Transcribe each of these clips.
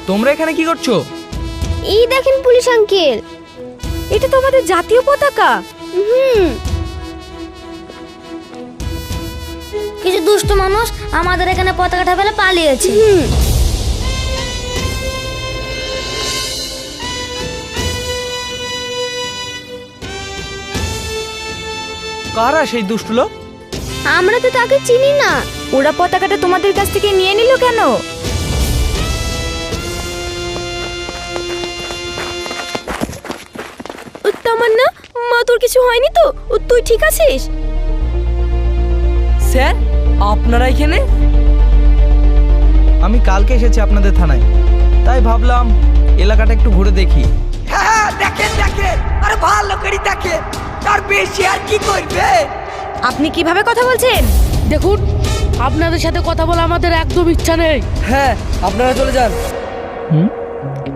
তোমরা এখানে কি করছো? এই দেখেন পুলিশ আঙ্কেল, এটা তো আমাদের জাতীয় পতাকা। কিছু দুষ্ট মানুষ আমাদের এখানে পতাকাটা ফেলে পালিয়েছে। কারা সেই দুষ্ট লোক? আমরা তো তাকে চিনি না। ওরা পতাকাটা তোমাদের কাছ থেকে নিয়ে নিল কেন? তামান্না, মা তোর কিছু হয়নি তো? তুই ঠিক আছিস? স্যার, আপনারা এখানে? আমি কালকে এসেছি আপনাদের থানায়, তাই ভাবলাম এলাকাটা একটু ঘুরে দেখি। হ্যাঁ দেখেন দেখেন, আরে ভালো করে দেখেন, তার বেশি আর কি করবে? আপনি কিভাবে কথা বলছেন? দেখুন, আপনাদের সাথে কথা বলা আমাদের একদম ইচ্ছা নেই। হ্যাঁ, আপনারা চলে যান।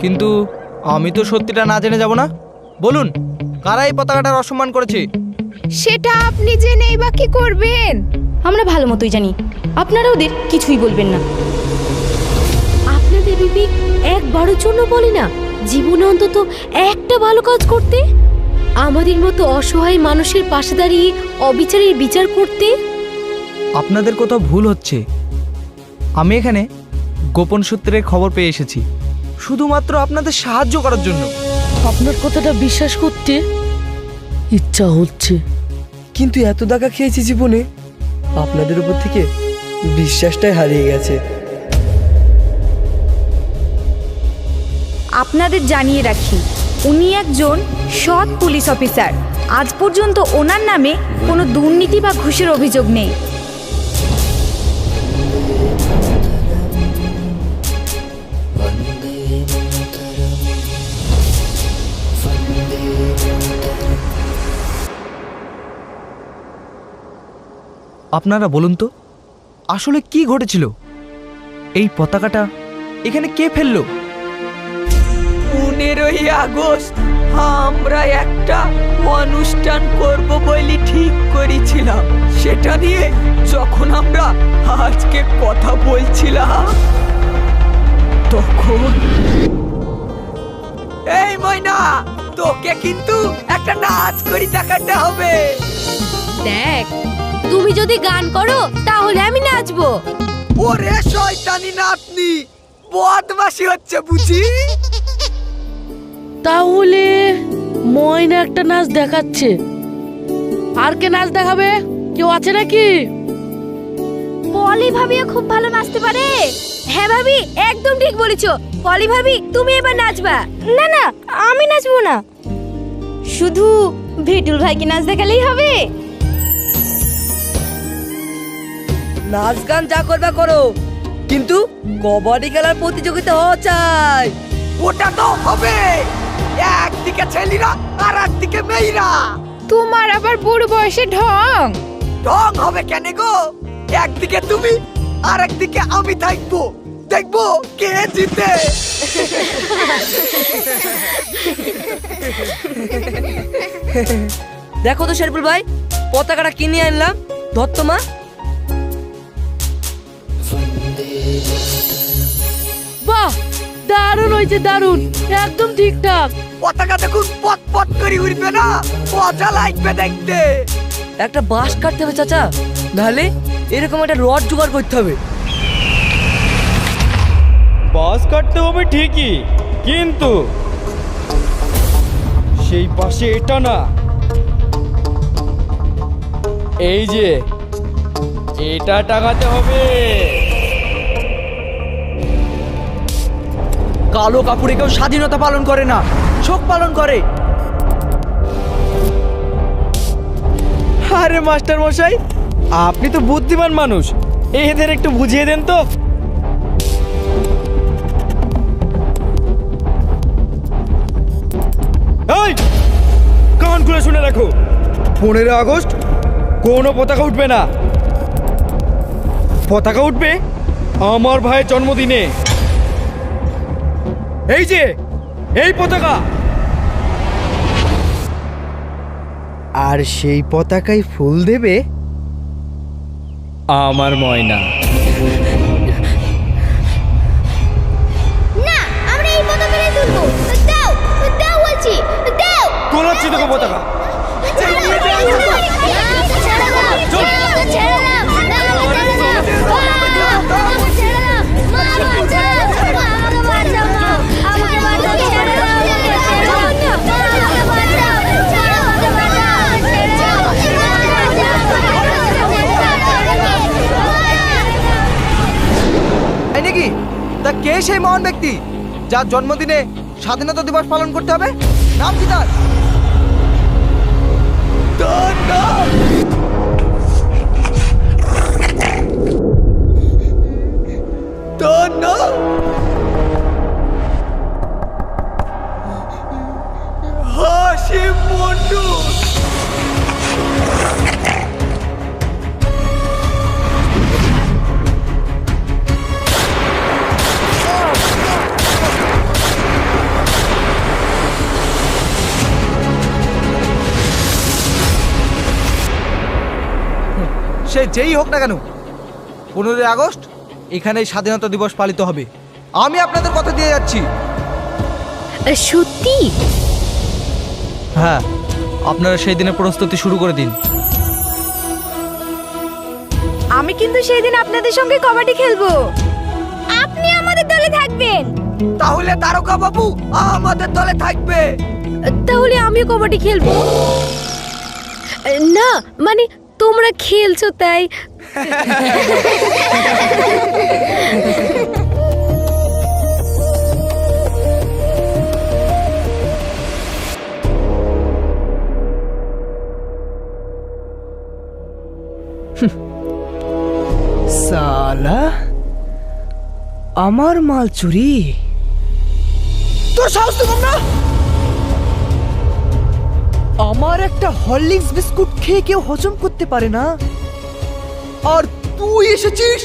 কিন্তু আমি তো সত্যিটা না জেনে যাব না। বলুন, কারা এই পতাকাটার অসম্মান করেছে? সেটা আপনি জেনেই বা কি করবেন? আমরা ভালো মতোই জানি, আপনারা ওদের কিছুই বলবেন না। আপনাদের বিবেক একবারের জন্য বলে না জীবনে অন্তত একটা ভালো কাজ করতে, আমাদের মতো অসহায় মানুষের পাশে দাঁড়িয়ে অবিচারের বিচার করতে? আপনাদের কোথাও ভুল হচ্ছে। আমি এখানে গোপন সূত্রের খবর পেয়ে এসেছি, শুধুমাত্র আপনাদের সাহায্য করার জন্য। আপনার কথাটা বিশ্বাস করতে ইচ্ছা হচ্ছে, কিন্তু এত টাকা খেয়েছি জীবনে, আপনাদের উপর থেকে বিশ্বাসটাই হারিয়ে গেছে। আপনাদের জানিয়ে রাখি, উনি একজন সৎ পুলিশ অফিসার। আজ পর্যন্ত ওনার নামে কোনো দুর্নীতি বা ঘুষের অভিযোগ নেই। আপনারা বলুন তো, আসলে কি ঘটেছিল? এই পতাকাটা এখানে কে ফেললো? 15ই আগস্ট আমরা একটা অনুষ্ঠান করব বলে ঠিক করেছিলাম। সেটা নিয়ে যখন আমরা আজকে কথা বলছিলাম, তখন এই ময়না, তোকে কিন্তু একটা নাচ করে দেখাতে হবে। দেখ, তুমি যদি গান করো তাহলে আমি নাচবো। ওরে শয়তানি নাতনি, বদমাশি হচ্ছে বুঝি? তাহলে ময়না একটা নাচ দেখাচ্ছে, আর কে নাচ দেখাবে? কেউ আছে নাকি? পলি ভাবিও খুব ভালো নাচতে পারে। হ্যাঁ ভাবি, একদম ঠিক বলেছো। পলি ভাবি, তুমি এবার নাচবা। না না, আমি নাচবো না, শুধু ভেটুল ভাইকে নাচ দেখালেই হবে। নাচ গান যা করবে করো, কিন্তু কবাডি খেলার প্রতিযোগিতা হওয়া চাই। ওটা তো হবে, একদিকে ছেলেরা আর একদিকে মেয়েরা। তোমার আবার বুড়ো বয়সে ঢং। ঢং হবে কেন গো? একদিকে তুমি আর একদিকে আমি থাকবো, দেখবো কে জিতে। দেখো তো শেরপুল ভাই, পতাকাটা কিনে আনলাম, ধর মা। বাহ, দারুণ হয়েছে, দারুণ, একদম ঠিকঠাক। পতাকা দেখুন পট পট করে উড়বে না, মজা লাগবে দেখতে। একটা বাঁশ কাটতে হবে চাচা, নাহলে এরকম একটা রড জোগাড় করতে হবে। বাস কাটতে হবে ঠিকই, কিন্তু সেই পাশে এটা না, এই যে এটা টাঙাতে হবে। কালো কাপড়ে কেউ স্বাধীনতা পালন করে না, শোক পালন করে। আরে মাস্টার মশাই, আপনি তো বুদ্ধিমান মানুষ, এদের একটু বুঝিয়ে দেন তো। এই, কান খুলে শুনে রাখো, 15 আগস্ট কোনো পতাকা উঠবে না। পতাকা উঠবে আমার ভাইয়ের জন্মদিনে। এই যে এই পতাকা, আর সেই পতাকায় ফুল দেবে আমার ময়না। না, সেই মহান ব্যক্তি যার জন্মদিনে স্বাধীনতা দিবস পালন করতে হবে? নাম কি তার? তার নাম হাসিম মন্ডল। সে যেই হোক না কেন, 15 আগস্ট এখানেই স্বাধীনতা দিবস পালিত হবে। আমি আপনাদের কথা দিয়ে যাচ্ছি। সত্যি? হ্যাঁ, আপনারা সেই দিনের প্রস্তুতি শুরু করে দিন। আমি কিন্তু সেই দিন আপনাদের সঙ্গে কবাডি খেলবো। আপনি আমাদের দলে থাকবেন। তাহলে তারকা বাবু আমাদের দলে থাকবে। তাহলে আমিও কবাডি খেলবো। না মানে তোমরা খেলছো তাই। সালা আমার মাল চুরি। তোর সাহস তো কম না? আমার একটা হরলিক্স বিস্কুট খেয়ে কেউ হজম করতে পারে না, আর তুই এসেছিস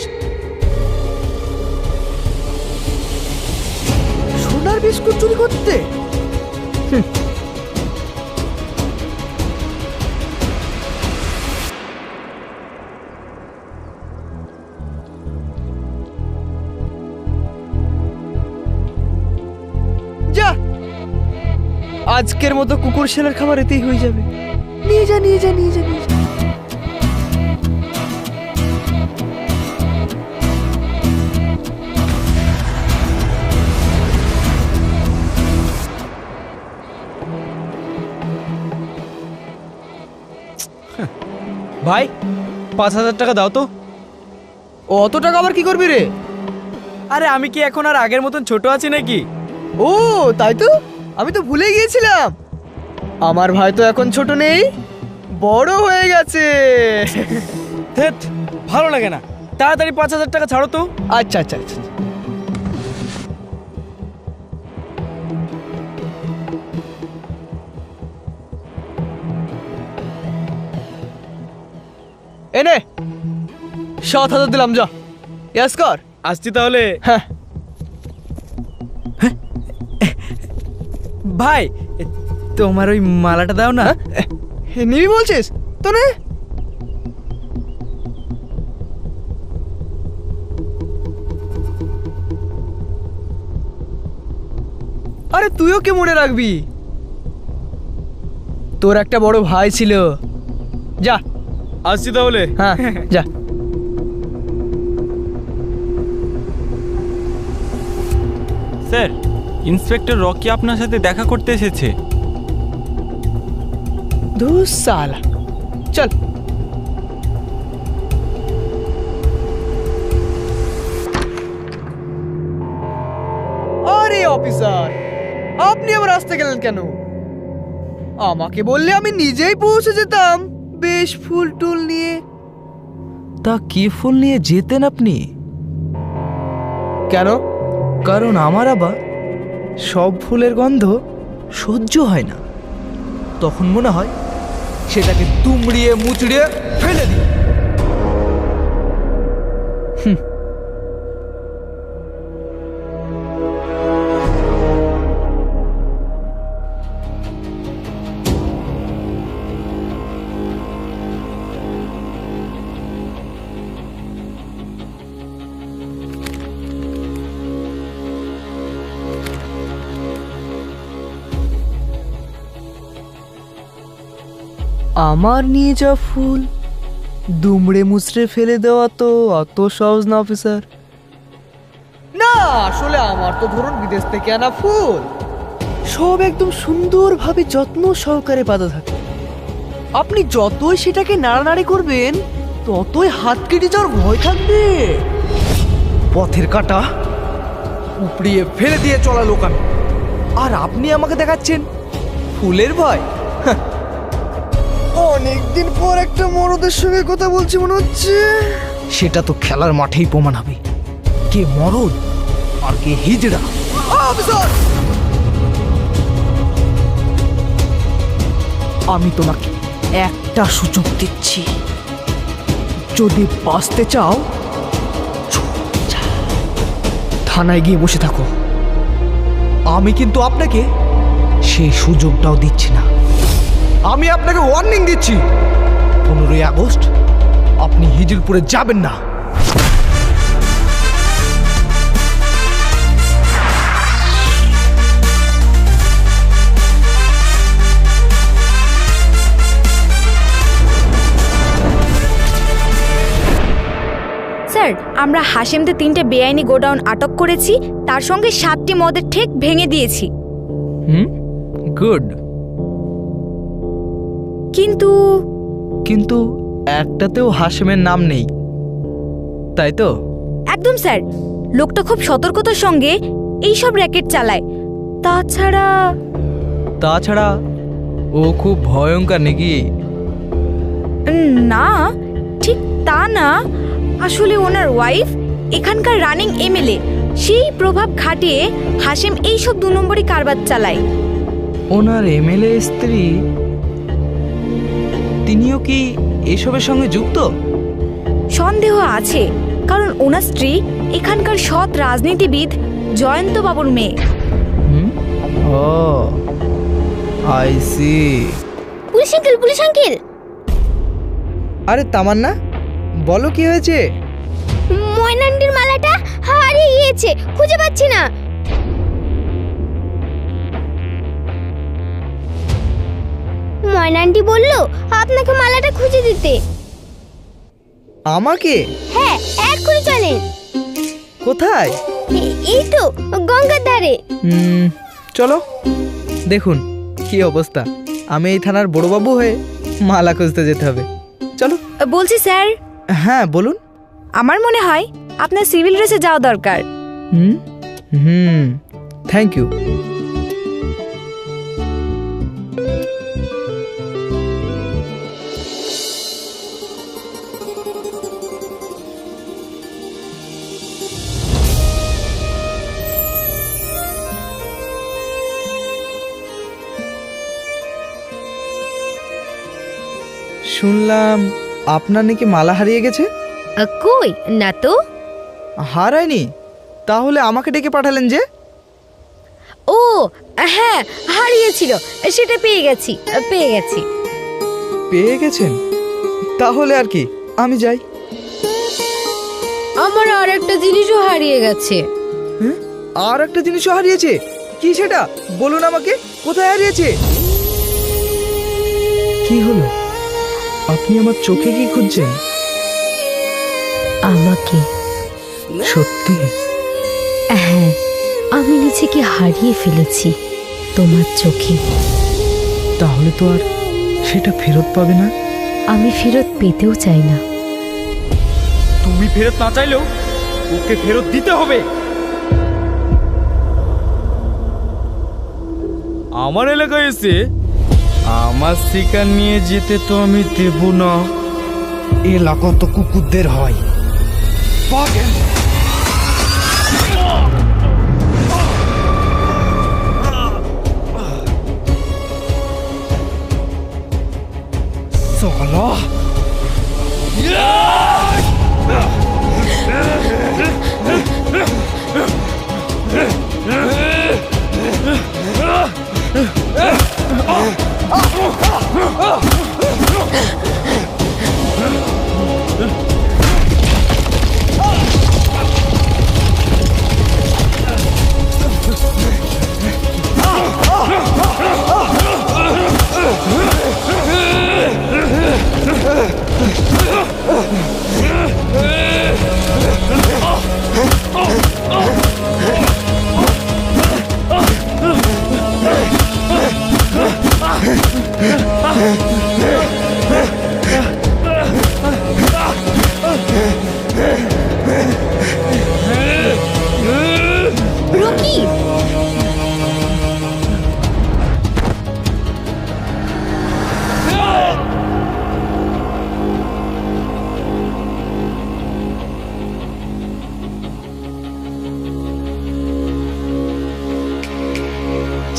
সোনার বিস্কুট চুরি করতে? যা, আজকের মতো কুকুর ছেলের খাবার এতেই হয়ে যাবে। নিয়ে যা নিয়ে যা নিয়ে যা নিয়ে যা। ভাই 5000 টাকা দাও তো। অত টাকা আবার কি করবি রে? আরে আমি কি এখন আর আগের মতন ছোট আছি নাকি? ও তাই তো, আমি তো ভুলে গিয়েছিলাম। আমার ভাই তো এখন ছোট নেই, বড় হয়ে গেছে। ধ্যাৎ, ভালো লাগে না। তাড়াতাড়ি 5000 টাকা ছাড়ো তো। আচ্ছা আচ্ছা আচ্ছা। এনে 7000 দিলাম, যা ইয়াস কর। আসছি তাহলে। হ্যাঁ ভাই তোমার ওই মালাটা দাও না। নিবি বলছিস তো? নে। আরে তুইও কে মনে রাখবি? তোর একটা বড় ভাই ছিল। যা। আসছি তাহলে। হ্যাঁ যা। স্যার, ইন্সপেক্টর রকি আপনার সাথে দেখা করতে এসেছে। ধুস সালা, চল। আরে অফিসার, আপনি আবার আসতে গেলেন কেন? আমাকে বললে আমি নিজেই পৌঁছে যেতাম বেশ ফুল টুল নিয়ে। তা কি ফুল নিয়ে যেতেন আপনি? কেন? কারণ আমার আবার সব ফুলের গন্ধ সহ্য হয় না। তখন মনে হয় সেটাকে দুমড়িয়ে মুচড়িয়ে ফেলে দিই। আমার নিয়ে যা ফুল দুমড়ে মুচড়ে ফেলে দেওয়া তো অত সহজ না অফিসার। না আসলে আমার তো ধরুন বিদেশ থেকে আনা ফুল, সব একদম সুন্দরভাবে যত্ন সহকারে বাঁধা থাকে। আপনি যতই সেটাকে নাড়ানাড়ি করবেন ততই হাত কেটে যাওয়ার ভয় থাকবে। পথের কাঁটা উপড়িয়ে ফেলে দিয়ে চলা লোক আমি, আর আপনি আমাকে দেখাচ্ছেন ফুলের ভয়। অনেকদিন পর একটা মরদের সঙ্গে কথা বলছি মনে হচ্ছে। সেটা তো খেলার মাঠেই প্রমাণ হবে কে মরদ আর কে হিজড়া। অফিসার, আমি তোমাকে একটা সুযোগ দিচ্ছি, যদি বাঁচতে চাও চুপচাপ থানায় গিয়ে বসে থাকো। আমি কিন্তু আপনাকে সেই সুযোগটাও দিচ্ছি না, আমি আপনাকে ওয়ার্নিং দিচ্ছি 15ই আগস্ট আপনি হিজলপুরে যাবেন না। স্যার, আমরা হাশেমদের 3টে বেআইনি গোডাউন আটক করেছি, তার সঙ্গে 7টি মদের ঠেক ভেঙে দিয়েছি। গুড। কিন্তু কিন্তু একটাতেও হাশেমের নাম নেই, তাই তো? একদম স্যার, লোকটা খুব সতর্কতার সঙ্গে এইসব র্যাকেট চালায়। তাছাড়া ও খুব ভয়ঙ্কর নাকি? না, ঠিক তা না। আসলে ওনার ওয়াইফ এখানকার রানিং এমএলএ, সেই প্রভাব খাটিয়ে হাশেম এইসব 2 নম্বরই কারবার চালায়। ওনার এমএলএ স্ত্রী, তিনিও কি এসবের সঙ্গে যুক্ত? সন্দেহ আছে, কারণ ওনার স্ত্রী এখানকার সৎ রাজনীতিবিদ জয়ন্ত বাবুর মেয়ে। ও আই সি। পুলিশ আঙ্কেল, আরে তামান্না, বলো কি হয়েছে? ময়নান্ডির মালাটা হারিয়ে গিয়েছে, খুঁজে পাচ্ছি না। ময়নান্ডি বলল আপনাকে মালাটা খুঁজে দিতে। আমাকে? হ্যাঁ, এক্ষুনি চলেন। কোথায়? এই তো গঙ্গার ধারে। চলো। দেখুন কি অবস্থা, আমি এই থানার বড়বাবু হয়ে মালা খুঁজতে যেতে হবে। চলো। বলছি স্যার, হ্যাঁ বলুন। আমার মনে হয় আপনার সিভিল ড্রেসে যাওয়া দরকার। Thank you. শুনলাম আপনার নাকি মালা হারিয়ে গেছে। কই না তো। হারায়নি? তাহলে আমাকে ডেকে পাঠালেন যে? ও হ্যাঁ, হারিয়েছিল, সেটা পেয়ে গেছি। পেয়ে গেছেন? তাহলে আর কি, আমি যাই। আমার আর একটা জিনিসও হারিয়ে গেছে। আর একটা জিনিসও হারিয়েছে? কি সেটা বলুন আমাকে, কোথায় হারিয়েছে? কি হলো, আপনি আমার চোখে কি খুঁজছেন? আমাকে। সত্যি? হ্যাঁ, আমি নিজেকে হারিয়ে ফেলেছি তোমার চোখে। তাহলে তো আর সেটা ফেরত পাবে না? আমি ফেরত পেতেও চাই না। তুমি ফেরত না চাইলেও ওকে ফেরত দিতে হবে। আমার এলাকায় এসে আমার শিকার নিয়ে যেতে তো আমি দেব না। এলাকা তো কুকুরদের হয়। পাগল। সালা।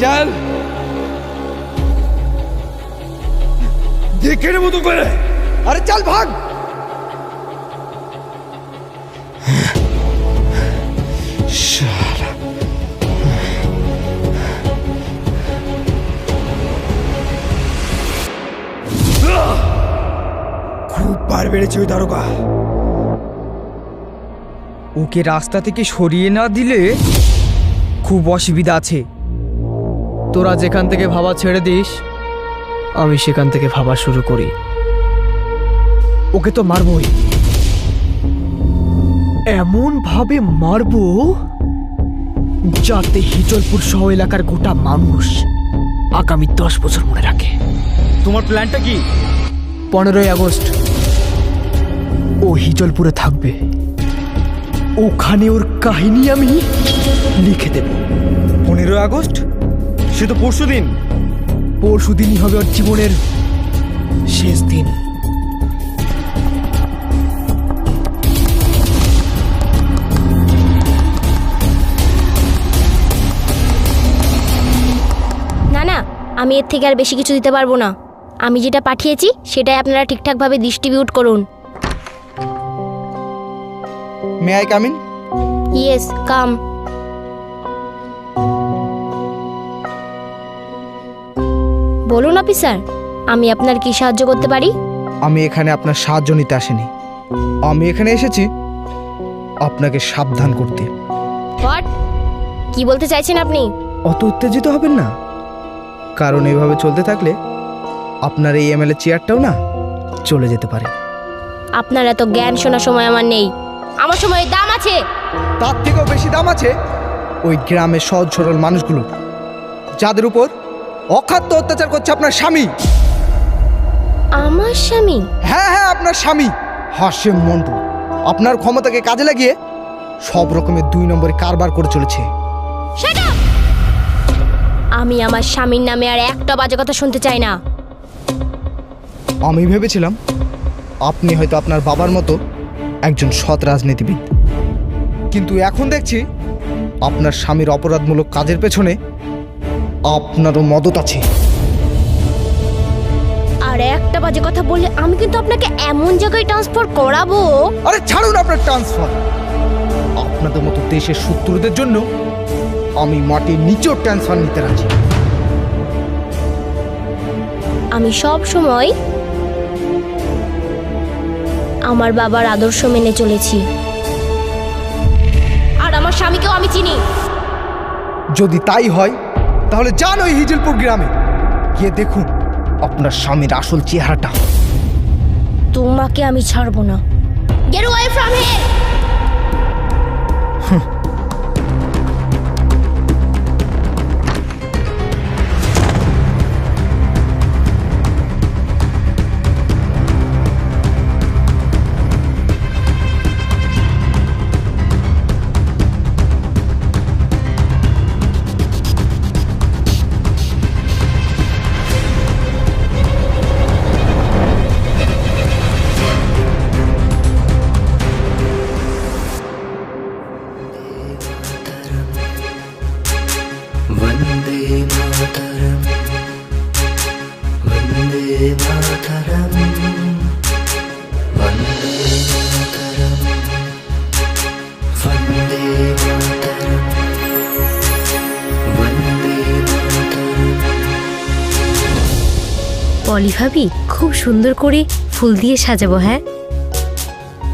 চল দেখে নেবো তো করে। আরে চল ভাগ। শালা খুব বার বেড়েছে ওই দারোগা। ওকে রাস্তা থেকে সরিয়ে না দিলে খুব অসুবিধা আছে। তোরা যেখান থেকে ভাবা ছেড়ে দিস, আমি সেখান থেকে ভাবা শুরু করি। ওকে তো মারবই, এমন ভাবে মারবো যাতে হিজলপুর সহ এলাকার গোটা মানুষ আগামী 10 বছর মনে রাখে। তোমার প্ল্যানটা কি? 15ই আগস্ট ও হিজলপুরে থাকবে, ওখানে ওর কাহিনী আমি লিখে দেব। 15 আগস্ট? সে তো পরশুদিন। পরশুদিনই হবে ওর জীবনের শেষ দিন। না না, আমি এর থেকে আর বেশি কিছু দিতে পারবো না। আমি যেটা পাঠিয়েছি সেটাই আপনারা ঠিকঠাকভাবে ডিস্ট্রিবিউট করুন। May I come in? Yes, come. বলুন অফিসার, আমি আপনার কি সাহায্য করতে পারি? আমি এখানে আপনার সাহায্য নিতে আসিনি, আমি এখানে এসেছি আপনাকে সাবধান করতে। হোয়াট? কি বলতে চাইছেন আপনি? অত উত্তেজিত হবেন না, কারণ এইভাবে চলতে থাকলে আপনার এই এমএলএ চেয়ারটাও না চলে যেতে পারে। আপনার এত জ্ঞান শোনার সময় আমার নেই। আমার সময়ের দাম আছে। তার থেকেও বেশি দাম আছে ওই গ্রামের সহজ সরল মানুষগুলো, যাদের উপর অখাদ্য অত্যাচার করছে আপনার স্বামী। আমার স্বামী? হ্যাঁ হ্যাঁ, আপনার স্বামী হাশেম মন্ডল আপনার ক্ষমতাকে কাজে লাগিয়ে সব রকমের 2 নম্বরে কারবার করে চলেছে। Shut up! আমি আমার স্বামীর নামে আর একটা বাজে কথা শুনতে চাই না। আমি ভেবেছিলাম আপনি হয়তো আপনার বাবার মতো একজন সৎ রাজনীতিবিদ, কিন্তু এখন দেখছি আপনার স্বামীর অপরাধমূলক কাজের পেছনে আপনারও মদত আছে। আর একটা বাজে কথা বললে আমি কিন্তু আপনাকে এমন জায়গায় ট্রান্সফার করাবো। আরে ছাড়ুন আপনার ট্রান্সফার, আপনাদের মতো দেশের শত্রুদের জন্য আমি মাটির নিচেও ট্রান্সফার নিতে রাজি। আমি সব সময় আমার বাবার আদর্শ মেনে চলেছি, আর আমার স্বামীকেও আমি চিনি। যদি তাই হয় তাহলে যান ওই হিজলপুর গ্রামে, গিয়ে দেখুন আপনার স্বামীর আসল চেহারাটা। তোমাকে আমি ছাড়বো না। Get away from here! পলি ভাবি, খুব সুন্দর করে ফুল দিয়ে সাজাবো। হ্যাঁ,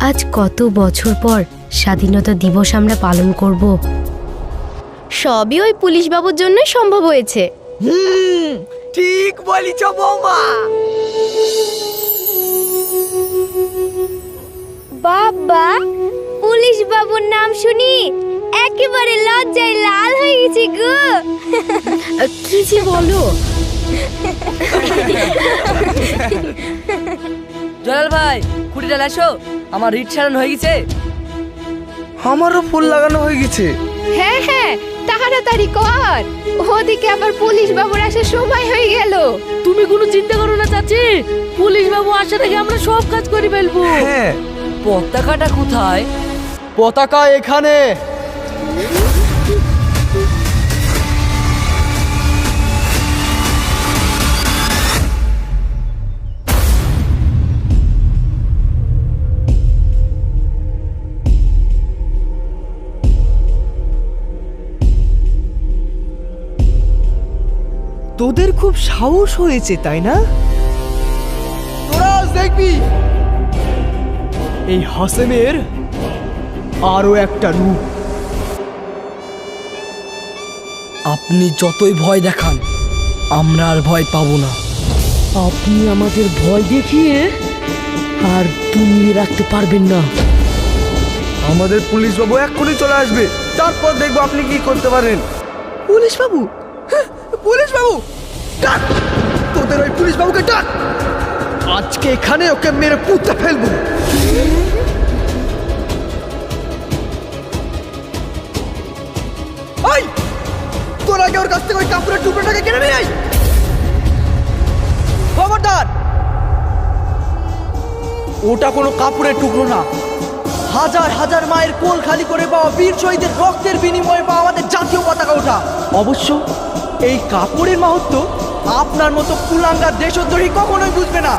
আজ কত বছর পর স্বাধীনতা দিবস আমরা পালন করব। সবই ওই পুলিশ বাবুর জন্যই সম্ভব হয়েছে। ঠিক বলিছ বৌমা। বাবা, পুলিশ বাবুর নাম শুনি একেবারে লজ্জায় লাল হয়ে গেছি গো। কি যে বলো। জলাল ভাই, কুড়িটা লাসো, আমার রিট সারানো হয়ে গেছে। আমারও ফুল লাগানো হয়ে গেছে। হ্যাঁ হ্যাঁ, তাড়াতাড়ি কর, ওদিকে আবার পুলিশ বাবুর আসার সময় হয়ে গেল। তুমি কোনো চিন্তা করো না চাচি, পুলিশ বাবু আসার আগে আমরা সব কাজ করে ফেলবো। হ্যাঁ, পতাকাটা কোথায়? পতাকা এখানে। তোদের খুব সাহস হয়েছে তাই না? তোরা আজ দেখবি এই হাসেমের আরো একটা রূপ। আপনি যতই ভয় দেখান আমরা আর ভয় পাবো না। আপনি আমাদের ভয় দেখিয়ে আর দমিয়ে রাখতে পারবেন না। আমাদের পুলিশ বাবু এক্ষুনি চলে আসবে, তারপর দেখবো আপনি কি করতে পারেন। পুলিশ বাবু, পুলিশ বাবু ডাক, তোদের ওই পুলিশ বাবুকে ডাক। আজকে এখানে ওকে মেরে পুঁতে ফেলবো। এই, তোর আগে ওর কাছ থেকে ওই কাপড়ের টুকরোটাকে কিনে নিয়ে আয়। খবরদার, ওটা কোনো কাপড়ের টুকরো না, হাজার হাজার মায়ের কোল খালি করে পাওয়া বীর শহীদের রক্তের বিনিময়ে পাওয়া আমাদের জাতীয় পতাকা। ওটা অবশ্য এই কাপড়ের মাহাত্ম্য আপনার মতো কুলাঙ্গার দেশদ্রোহী কখনোই বুঝবে না।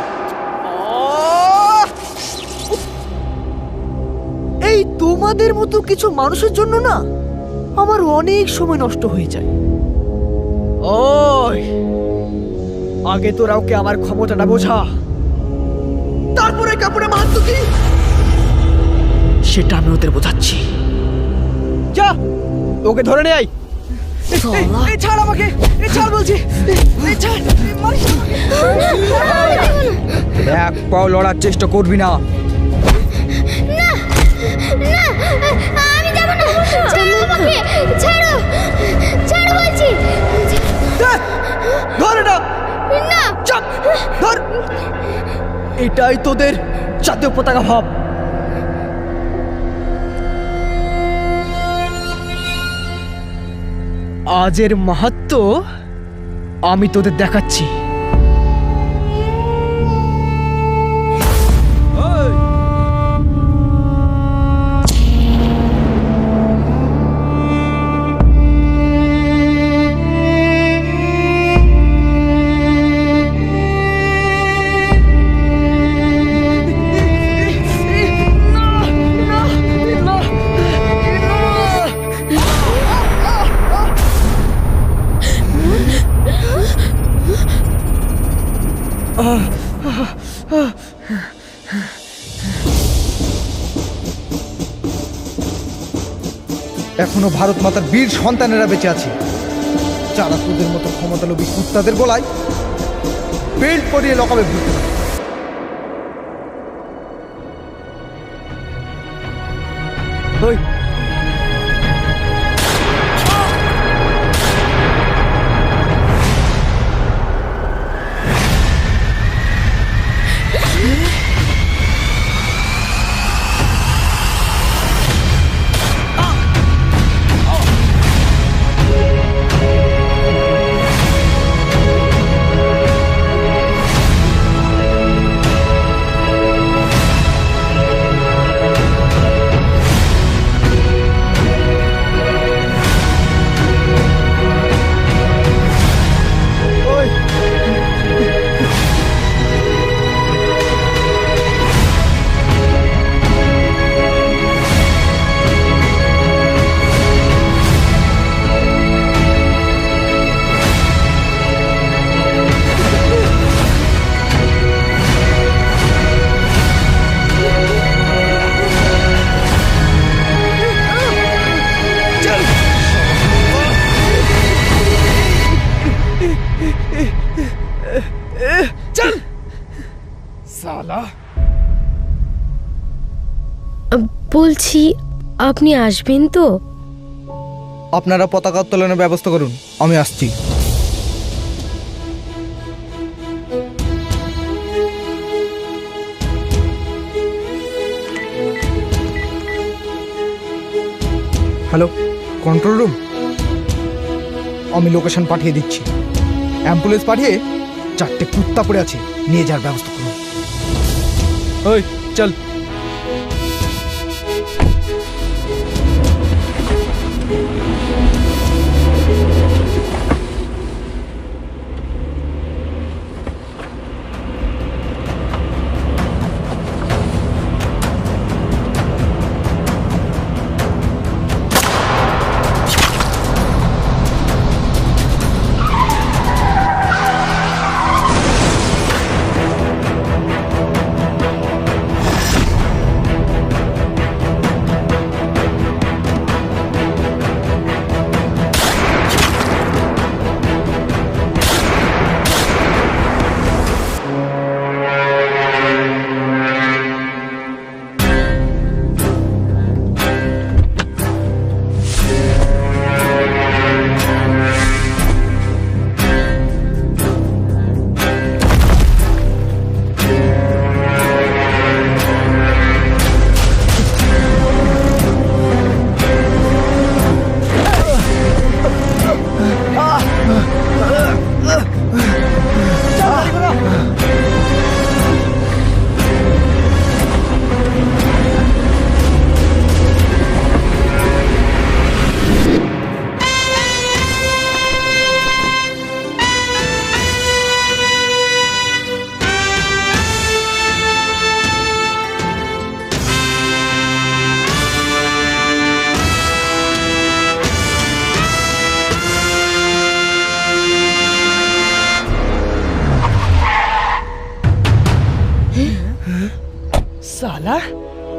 এই তোমাদের মতো কিছু মানুষের জন্য না আমার অনেক সময় নষ্ট হয়ে যায়। ওই আগে তোরা ওকে আমার ক্ষমতাটা বোঝা, তারপরে কাপড়ের মাহাত্ম্য কি সেটা আমি ওদের বোঝাচ্ছি। যা, ওকে ধরে নে আই। এই ছাড় আমাকে, এই ছাড় বলছি, এই ছাড়, মারিস আমাকে। এক পাও লড়ার চেষ্টা করবি না। আমি যাব না, ছাড়ো আমাকে, ছাড়ো, ছাড়ো বলছি। ধর এটা, না, চাপ, ধর। এটাই তোদের জাতীয় পতাকা ভাব। আজের মাহাত্ম্য আমি তোদের দেখাচ্ছি। এখনো ভারত মাতার বীর সন্তানেরা বেঁচে আছে, যারা তোদের মতো ক্ষমতালোভী কুত্তাদের গলায় বেল্ট পরিয়ে লকাবে ভুলতে পারে। ওই বলছি আপনি আসবেন তো? আপনারা পতাকা উত্তোলনের ব্যবস্থা করুন, আমি আসছি। হ্যালো, কন্ট্রোল রুম, আমি লোকেশন পাঠিয়ে দিচ্ছি। অ্যাম্বুলেন্স পাঠিয়ে 4টে কুত্তা পড়ে আছে, নিয়ে যাওয়ার ব্যবস্থা করুন। ওই চল।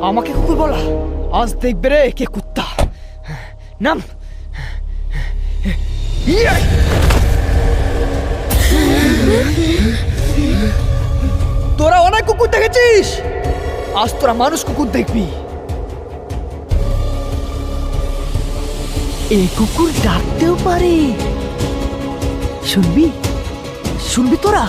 আমাকে কুকুর বলা? আজ দেখবে রে কে কুত্তা। নাম। তোরা অনেক কুকুর দেখেছিস, আজ তোরা মানুষ কুকুর দেখবি। এই কুকুর ডাকতেও পারে, শুনবি? শুনবি তোরা?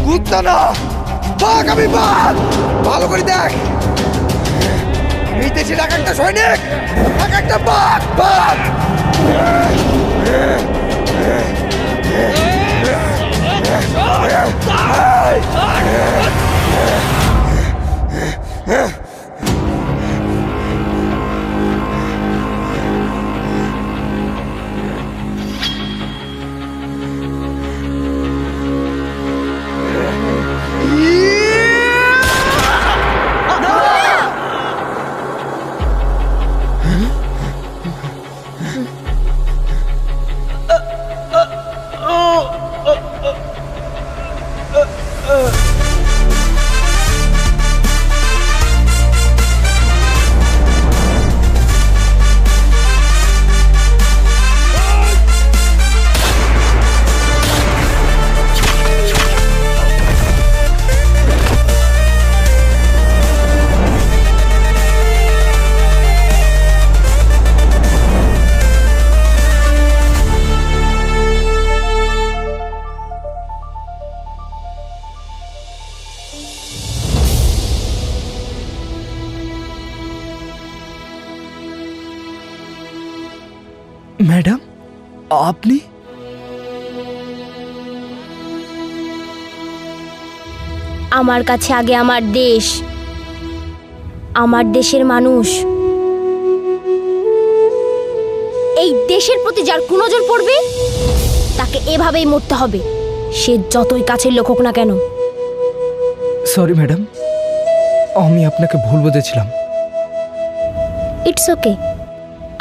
কুত্তা না, বাঘ। আমি বাঘ, ভালো করে দেখ। এই দেশের এক একটা সৈনিক, এক একটা বাঘ। বাঘ ম্যাডাম, আপনি? আমার কাছে আগে আমার দেশ, আমার দেশের মানুষ। এই দেশের প্রতি যার কুনজর পড়বে তাকে এভাবেই মরতে হবে, সে যতই কাছের লোক হোক না কেন। সরি ম্যাডাম, আমি আপনাকে ভুল বুঝেছিলাম। It's okay.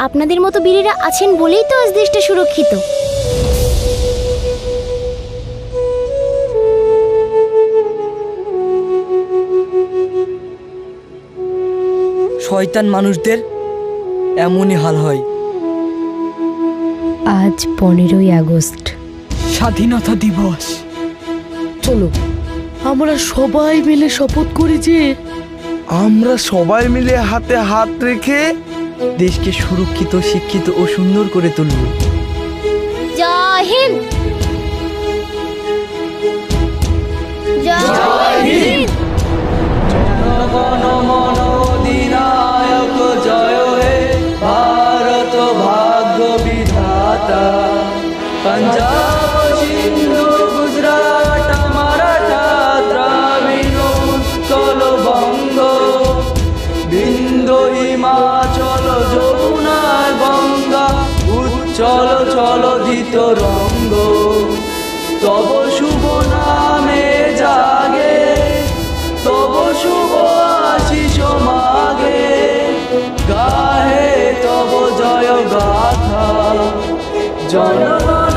আপনাদের মতো বীরেরা আছেন বলেই তো আজ দেশটা সুরক্ষিত। শয়তান মানুষদের এমনই হাল হয়। আজ 15ই আগস্ট, স্বাধীনতা দিবস। চলো আমরা সবাই মিলে শপথ করি যে আমরা সবাই মিলে হাতে হাত রেখে দেশকে সুরক্ষিত, শিক্ষিত ও সুন্দর করে তুলব। জয় হিন্দ। জয় হিন্দ। অধিনায়ক জয় হে ভারত ভাগ্য বিধাতা। পাঞ্জাব, সিন্ধু, গুজরাট, মারাঠা, দ্রাবিড়, উৎকল, বঙ্গ, বিন্ধ্য, হিমাচল, যমুনার গঙ্গা, উচ্চল চলধিত রঙ্গ। তব শুভ নামে জাগে, তব শুভ আশিস মাগে, গাহে তব জয় গাথা। জনগণ